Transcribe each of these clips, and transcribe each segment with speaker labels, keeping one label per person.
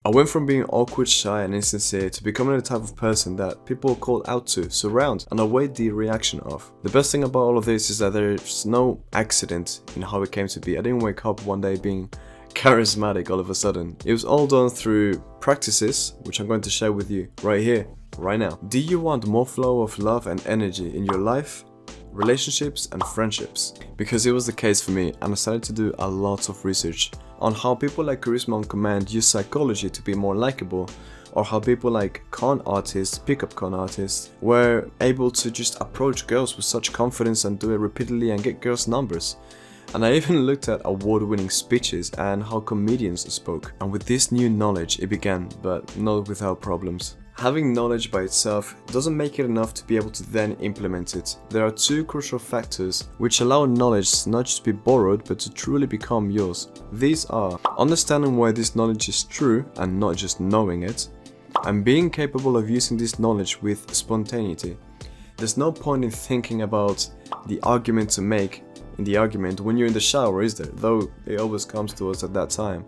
Speaker 1: I went from being awkward, shy and insincere to becoming the type of person that people call out to, surround and await the reaction of. The best thing about all of this is that there's no accident in how it came to be. I didn't wake up one day being charismatic all of a sudden. It was all done through practices, which I'm going to share with you right here, right now. Do you want more flow of love and energy in your life, relationships and friendships? Because it was the case for me, and I started to do a lot of research on how people like Charisma on Command use psychology to be more likable, or how people like con artists, pickup con artists, were able to just approach girls with such confidence and do it repeatedly and get girls' numbers. And I even looked at award-winning speeches and how comedians spoke. And with this new knowledge it began, but not without problems. Having knowledge by itself doesn't make it enough to be able to then implement it. There are two crucial factors which allow knowledge not just to be borrowed but to truly become yours. These are understanding why this knowledge is true and not just knowing it, and being capable of using this knowledge with spontaneity. There's no point in thinking about the argument to make in the argument when you're in the shower, is there? Though it always comes to us at that time.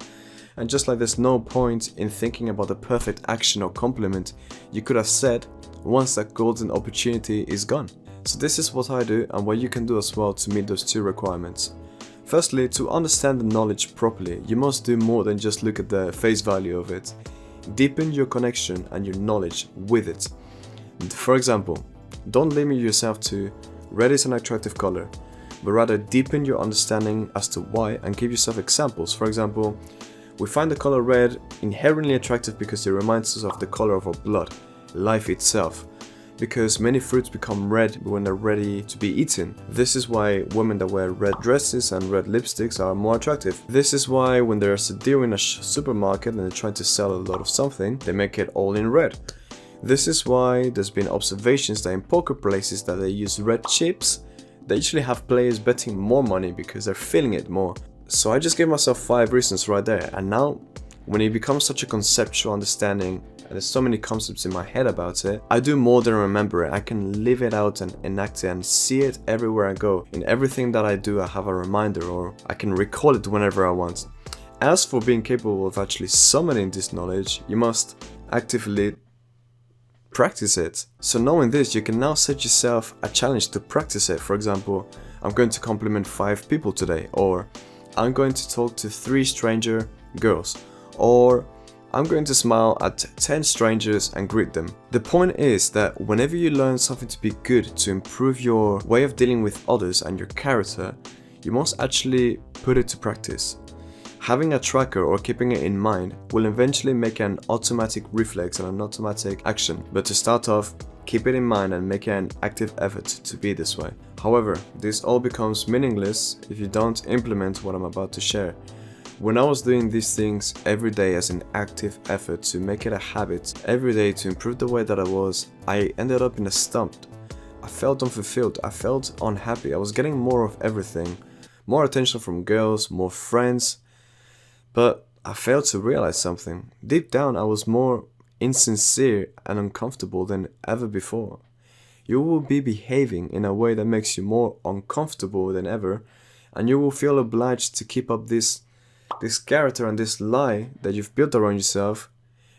Speaker 1: And just like there's no point in thinking about the perfect action or compliment you could have said once that golden opportunity is gone. So this is what I do and what you can do as well to meet those two requirements. Firstly, to understand the knowledge properly, you must do more than just look at the face value of it. Deepen your connection and your knowledge with it. For example, don't limit yourself to red is an attractive color, but rather deepen your understanding as to why and give yourself examples. For example, we find the color red inherently attractive because it reminds us of the color of our blood, life itself. Because many fruits become red when they're ready to be eaten. This is why women that wear red dresses and red lipsticks are more attractive. This is why when there's a deal in a supermarket and they're trying to sell a lot of something, they make it all in red. This is why there's been observations that in poker places that they use red chips, they usually have players betting more money because they're feeling it more. So I just gave myself 5 reasons right there, and now when it becomes such a conceptual understanding and there's so many concepts in my head about it, I do more than remember it. I can live it out and enact it and see it everywhere I go. In everything that I do I have a reminder, or I can recall it whenever I want. As for being capable of actually summoning this knowledge, you must actively practice it. So knowing this, you can now set yourself a challenge to practice it. For example, I'm going to compliment 5 people today, or I'm going to talk to 3 stranger girls, or I'm going to smile at 10 strangers and greet them. The point is that whenever you learn something to be good to improve your way of dealing with others and your character, you must actually put it to practice. Having a tracker or keeping it in mind will eventually make an automatic reflex and an automatic action, but to start off, keep it in mind and make an active effort to be this way. However, this all becomes meaningless if you don't implement what I'm about to share. When I was doing these things every day as an active effort to make it a habit, every day to improve the way that I was, I ended up in a stump. I felt unfulfilled, I felt unhappy, I was getting more of everything. More attention from girls, more friends, but I failed to realize something. Deep down I was more insincere and uncomfortable than ever before. You will be behaving in a way that makes you more uncomfortable than ever, and you will feel obliged to keep up this character and this lie that you've built around yourself,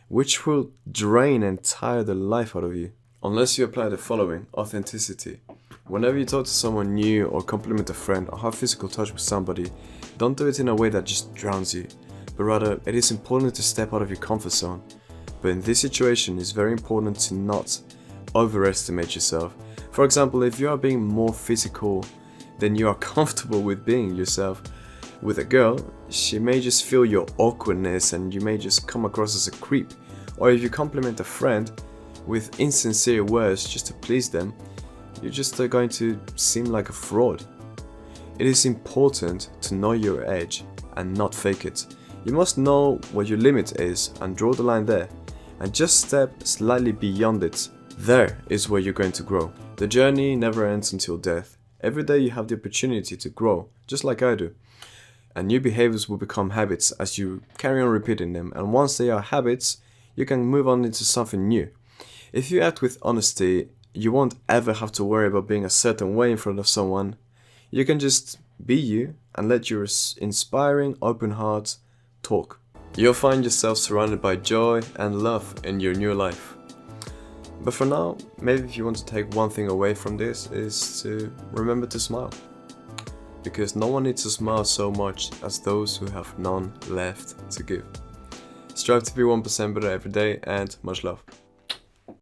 Speaker 1: which will drain and tire the life out of you. Unless you apply the following: authenticity. Whenever you talk to someone new or compliment a friend or have physical touch with somebody, don't do it in a way that just drowns you, but rather it is important to step out of your comfort zone. But in this situation, it's very important to not overestimate yourself. For example, if you are being more physical than you are comfortable with being yourself with a girl, she may just feel your awkwardness and you may just come across as a creep. Or if you compliment a friend with insincere words just to please them, you're just going to seem like a fraud. It is important to know your edge and not fake it. You must know what your limit is and draw the line there, and just step slightly beyond it. There is where you're going to grow. The journey never ends until death. Every day you have the opportunity to grow, just like I do. And new behaviors will become habits as you carry on repeating them, and once they are habits, you can move on into something new. If you act with honesty, you won't ever have to worry about being a certain way in front of someone. You can just be you and let your inspiring, open heart talk. You'll find yourself surrounded by joy and love in your new life. But for now, maybe if you want to take one thing away from this is to remember to smile. Because no one needs to smile so much as those who have none left to give. Strive to be 1% better every day, and much love.